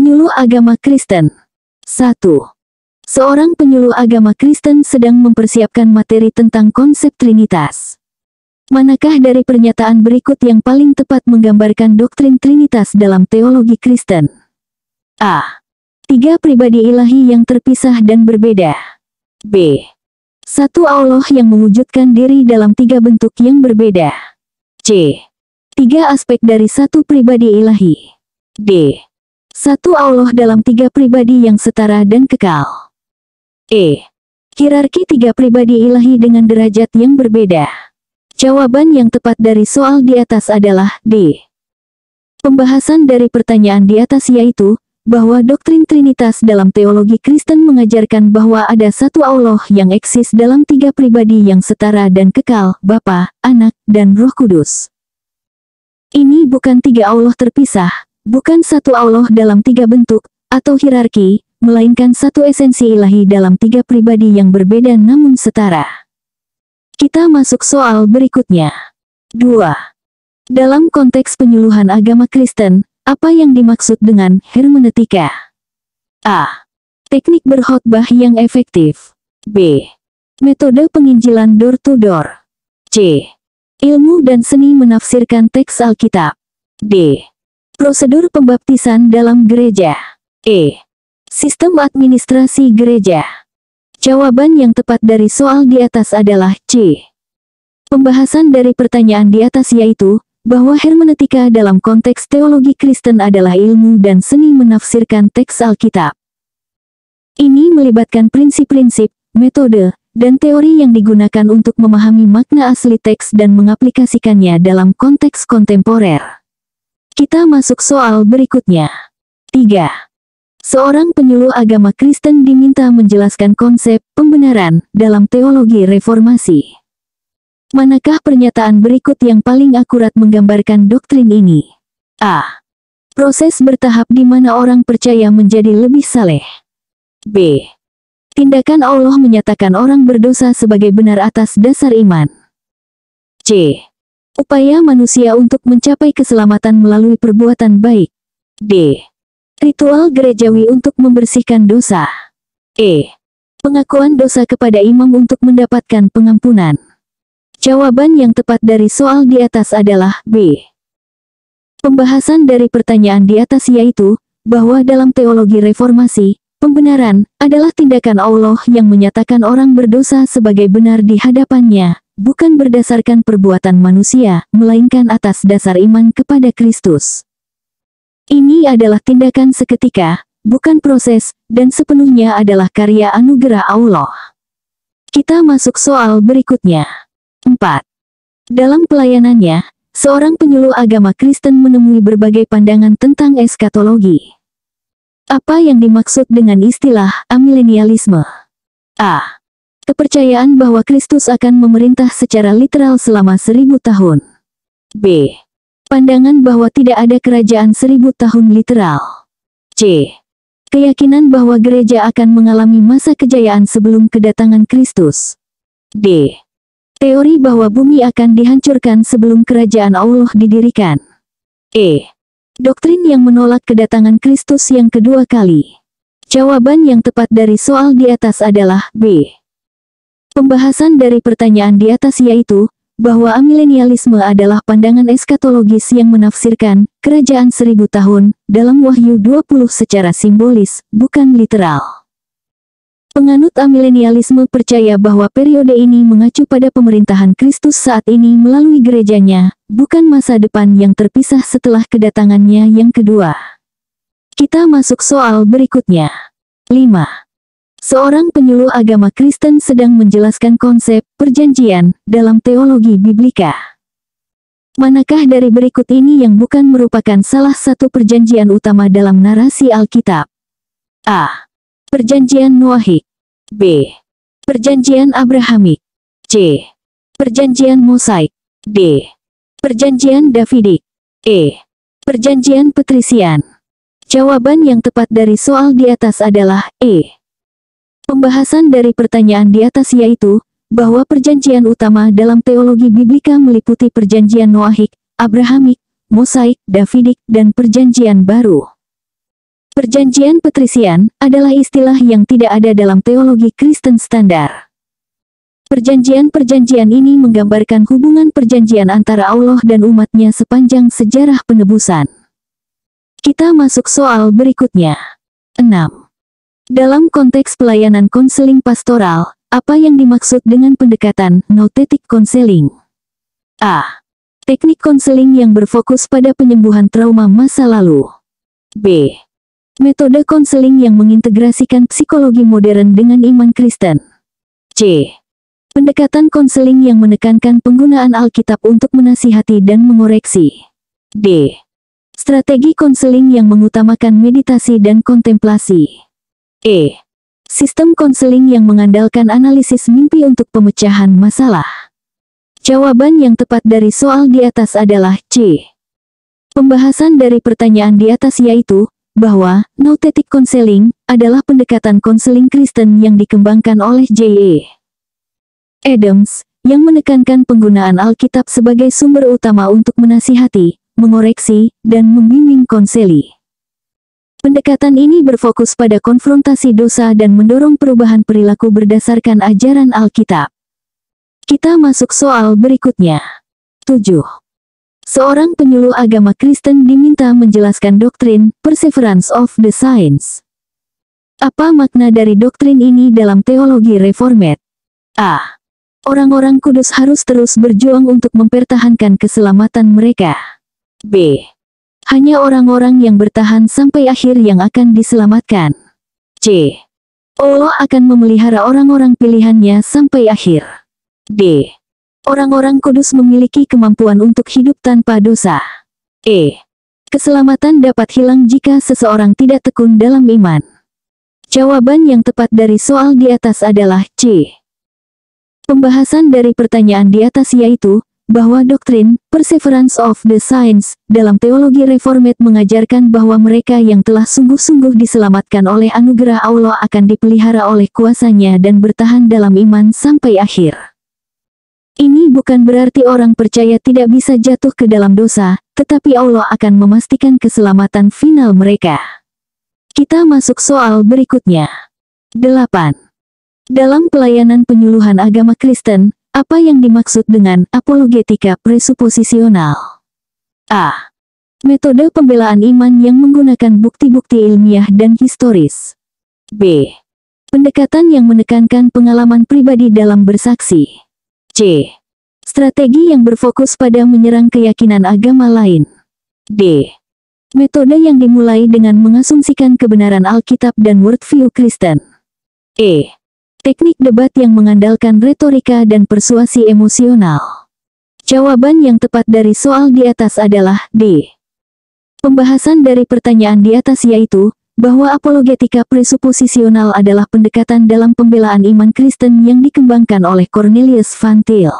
Penyuluh agama Kristen. 1. Seorang penyuluh agama Kristen sedang mempersiapkan materi tentang konsep Trinitas. Manakah dari pernyataan berikut yang paling tepat menggambarkan doktrin Trinitas dalam teologi Kristen? A. 3 pribadi ilahi yang terpisah dan berbeda. B. 1 Allah yang mewujudkan diri dalam 3 bentuk yang berbeda. C. 3 aspek dari 1 pribadi ilahi. D. 1 Allah dalam 3 pribadi yang setara dan kekal. E. Hierarki 3 pribadi ilahi dengan derajat yang berbeda. Jawaban yang tepat dari soal di atas adalah D. Pembahasan dari pertanyaan di atas yaitu, bahwa doktrin Trinitas dalam teologi Kristen mengajarkan bahwa ada 1 Allah yang eksis dalam 3 pribadi yang setara dan kekal, Bapa, Anak, dan Roh Kudus. Ini bukan 3 Allah terpisah, bukan 1 Allah dalam 3 bentuk, atau hierarki, melainkan 1 esensi ilahi dalam 3 pribadi yang berbeda namun setara. Kita masuk soal berikutnya. 2. Dalam konteks penyuluhan agama Kristen, apa yang dimaksud dengan hermeneutika? A. Teknik berkhotbah yang efektif. B. Metode penginjilan door to door. C. Ilmu dan seni menafsirkan teks Alkitab. D. Prosedur pembaptisan dalam gereja. E. Sistem administrasi gereja. Jawaban yang tepat dari soal di atas adalah C. Pembahasan dari pertanyaan di atas yaitu, bahwa hermeneutika dalam konteks teologi Kristen adalah ilmu dan seni menafsirkan teks Alkitab. Ini melibatkan prinsip-prinsip, metode, dan teori yang digunakan untuk memahami makna asli teks dan mengaplikasikannya dalam konteks kontemporer. Kita masuk soal berikutnya. 3. Seorang penyuluh agama Kristen diminta menjelaskan konsep pembenaran dalam teologi reformasi. Manakah pernyataan berikut yang paling akurat menggambarkan doktrin ini? A. Proses bertahap di mana orang percaya menjadi lebih saleh. B. Tindakan Allah menyatakan orang berdosa sebagai benar atas dasar iman. C. Upaya manusia untuk mencapai keselamatan melalui perbuatan baik. D. Ritual gerejawi untuk membersihkan dosa. E. Pengakuan dosa kepada imam untuk mendapatkan pengampunan. Jawaban yang tepat dari soal di atas adalah B. Pembahasan dari pertanyaan di atas yaitu, bahwa dalam teologi reformasi, pembenaran adalah tindakan Allah yang menyatakan orang berdosa sebagai benar di hadapannya, bukan berdasarkan perbuatan manusia, melainkan atas dasar iman kepada Kristus. Ini adalah tindakan seketika, bukan proses, dan sepenuhnya adalah karya anugerah Allah. Kita masuk soal berikutnya. 4. Dalam pelayanannya, seorang penyuluh agama Kristen menemui berbagai pandangan tentang eskatologi. Apa yang dimaksud dengan istilah amilenialisme? A. Kepercayaan bahwa Kristus akan memerintah secara literal selama 1000 tahun. B. Pandangan bahwa tidak ada kerajaan 1000 tahun literal. C. Keyakinan bahwa gereja akan mengalami masa kejayaan sebelum kedatangan Kristus. D. Teori bahwa bumi akan dihancurkan sebelum kerajaan Allah didirikan. E. Doktrin yang menolak kedatangan Kristus yang kedua kali. Jawaban yang tepat dari soal di atas adalah B. Pembahasan dari pertanyaan di atas yaitu, bahwa amilenialisme adalah pandangan eskatologis yang menafsirkan kerajaan 1000 tahun dalam Wahyu 20 secara simbolis, bukan literal. Penganut amilenialisme percaya bahwa periode ini mengacu pada pemerintahan Kristus saat ini melalui gerejanya, bukan masa depan yang terpisah setelah kedatangannya yang kedua. Kita masuk soal berikutnya. 5. Seorang penyuluh agama Kristen sedang menjelaskan konsep perjanjian dalam teologi biblika. Manakah dari berikut ini yang bukan merupakan salah satu perjanjian utama dalam narasi Alkitab? A. Perjanjian Noahik. B. Perjanjian Abrahamik. C. Perjanjian Mosaik. D. Perjanjian Davidik. E. Perjanjian Petrisian. Jawaban yang tepat dari soal di atas adalah E. Pembahasan dari pertanyaan di atas yaitu, bahwa perjanjian utama dalam teologi biblika meliputi perjanjian Noahik, Abrahamik, Mosaik, Davidik, dan perjanjian baru. Perjanjian Patrisian adalah istilah yang tidak ada dalam teologi Kristen standar. Perjanjian-perjanjian ini menggambarkan hubungan perjanjian antara Allah dan umatnya sepanjang sejarah penebusan. Kita masuk soal berikutnya. 6. Dalam konteks pelayanan konseling pastoral, apa yang dimaksud dengan pendekatan notetic counseling? A. Teknik konseling yang berfokus pada penyembuhan trauma masa lalu. B. Metode konseling yang mengintegrasikan psikologi modern dengan iman Kristen. C. Pendekatan konseling yang menekankan penggunaan Alkitab untuk menasihati dan mengoreksi. D. Strategi konseling yang mengutamakan meditasi dan kontemplasi. E. Sistem konseling yang mengandalkan analisis mimpi untuk pemecahan masalah. Jawaban yang tepat dari soal di atas adalah C. Pembahasan dari pertanyaan di atas yaitu bahwa notetic counseling adalah pendekatan konseling Kristen yang dikembangkan oleh J.E. Adams, yang menekankan penggunaan Alkitab sebagai sumber utama untuk menasihati, mengoreksi, dan membimbing konseli. Pendekatan ini berfokus pada konfrontasi dosa dan mendorong perubahan perilaku berdasarkan ajaran Alkitab. Kita masuk soal berikutnya. 7. Seorang penyuluh agama Kristen diminta menjelaskan doktrin Perseverance of the Saints. Apa makna dari doktrin ini dalam teologi reformat? A. Orang-orang kudus harus terus berjuang untuk mempertahankan keselamatan mereka. B. Hanya orang-orang yang bertahan sampai akhir yang akan diselamatkan. C. Allah akan memelihara orang-orang pilihannya sampai akhir. D. Orang-orang kudus memiliki kemampuan untuk hidup tanpa dosa. E. Keselamatan dapat hilang jika seseorang tidak tekun dalam iman. Jawaban yang tepat dari soal di atas adalah C. Pembahasan dari pertanyaan di atas yaitu bahwa doktrin Perseverance of the Saints dalam teologi reformat mengajarkan bahwa mereka yang telah sungguh-sungguh diselamatkan oleh anugerah Allah akan dipelihara oleh kuasanya dan bertahan dalam iman sampai akhir. Ini bukan berarti orang percaya tidak bisa jatuh ke dalam dosa, tetapi Allah akan memastikan keselamatan final mereka. Kita masuk soal berikutnya. 8. Dalam pelayanan penyuluhan agama Kristen, apa yang dimaksud dengan apologetika presuposisional? A. Metode pembelaan iman yang menggunakan bukti-bukti ilmiah dan historis. B. Pendekatan yang menekankan pengalaman pribadi dalam bersaksi. C. Strategi yang berfokus pada menyerang keyakinan agama lain. D. Metode yang dimulai dengan mengasumsikan kebenaran Alkitab dan worldview Kristen. E. Teknik debat yang mengandalkan retorika dan persuasi emosional. Jawaban yang tepat dari soal di atas adalah D. Pembahasan dari pertanyaan di atas yaitu bahwa apologetika presuposisional adalah pendekatan dalam pembelaan iman Kristen yang dikembangkan oleh Cornelius Van Til.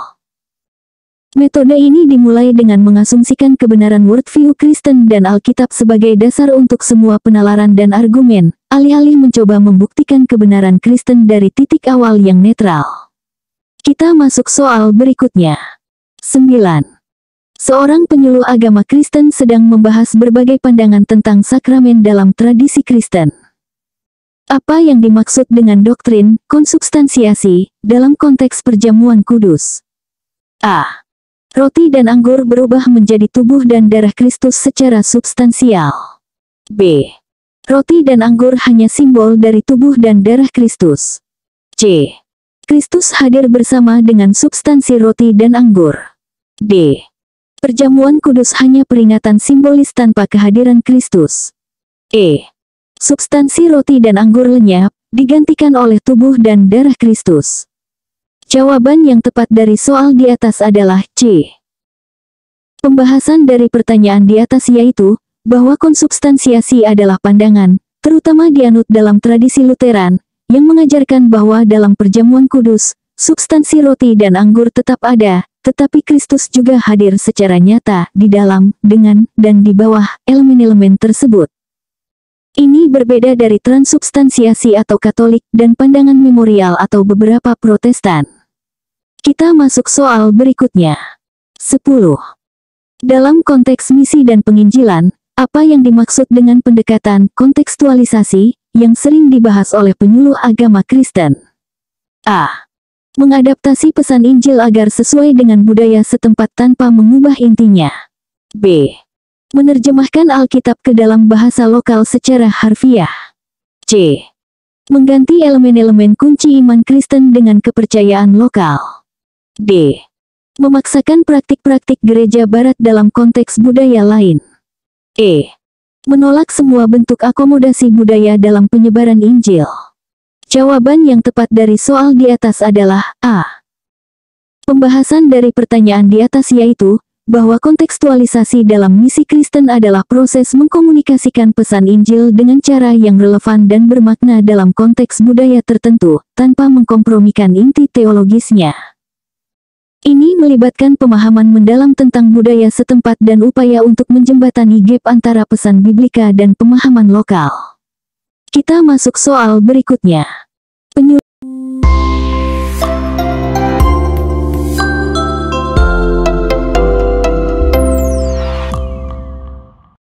Metode ini dimulai dengan mengasumsikan kebenaran worldview Kristen dan Alkitab sebagai dasar untuk semua penalaran dan argumen, alih-alih mencoba membuktikan kebenaran Kristen dari titik awal yang netral. Kita masuk soal berikutnya. 9. Seorang penyuluh agama Kristen sedang membahas berbagai pandangan tentang sakramen dalam tradisi Kristen. Apa yang dimaksud dengan doktrin konsubstansiasi dalam konteks perjamuan kudus? A. Roti dan anggur berubah menjadi tubuh dan darah Kristus secara substansial. B. Roti dan anggur hanya simbol dari tubuh dan darah Kristus. C. Kristus hadir bersama dengan substansi roti dan anggur. D. Perjamuan kudus hanya peringatan simbolis tanpa kehadiran Kristus. E. Substansi roti dan anggur lenyap, digantikan oleh tubuh dan darah Kristus. Jawaban yang tepat dari soal di atas adalah C. Pembahasan dari pertanyaan di atas yaitu, bahwa konsubstansiasi adalah pandangan, terutama dianut dalam tradisi Lutheran, yang mengajarkan bahwa dalam perjamuan kudus, substansi roti dan anggur tetap ada, tetapi Kristus juga hadir secara nyata di dalam, dengan, dan di bawah elemen-elemen tersebut. Ini berbeda dari transubstansiasi atau Katolik dan pandangan memorial atau beberapa Protestan. Kita masuk soal berikutnya. 10. Dalam konteks misi dan penginjilan, Apa yang dimaksud dengan pendekatan kontekstualisasi yang sering dibahas oleh penyuluh agama Kristen? A. Mengadaptasi pesan Injil agar sesuai dengan budaya setempat tanpa mengubah intinya. B. Menerjemahkan Alkitab ke dalam bahasa lokal secara harfiah. C. Mengganti elemen-elemen kunci iman Kristen dengan kepercayaan lokal. D. Memaksakan praktik-praktik gereja barat dalam konteks budaya lain. E. Menolak semua bentuk akomodasi budaya dalam penyebaran Injil. Jawaban yang tepat dari soal di atas adalah A. Pembahasan dari pertanyaan di atas yaitu, bahwa kontekstualisasi dalam misi Kristen adalah proses mengkomunikasikan pesan Injil dengan cara yang relevan dan bermakna dalam konteks budaya tertentu, tanpa mengkompromikan inti teologisnya. Ini melibatkan pemahaman mendalam tentang budaya setempat dan upaya untuk menjembatani gap antara pesan biblika dan pemahaman lokal. Kita masuk soal berikutnya. Penyuluh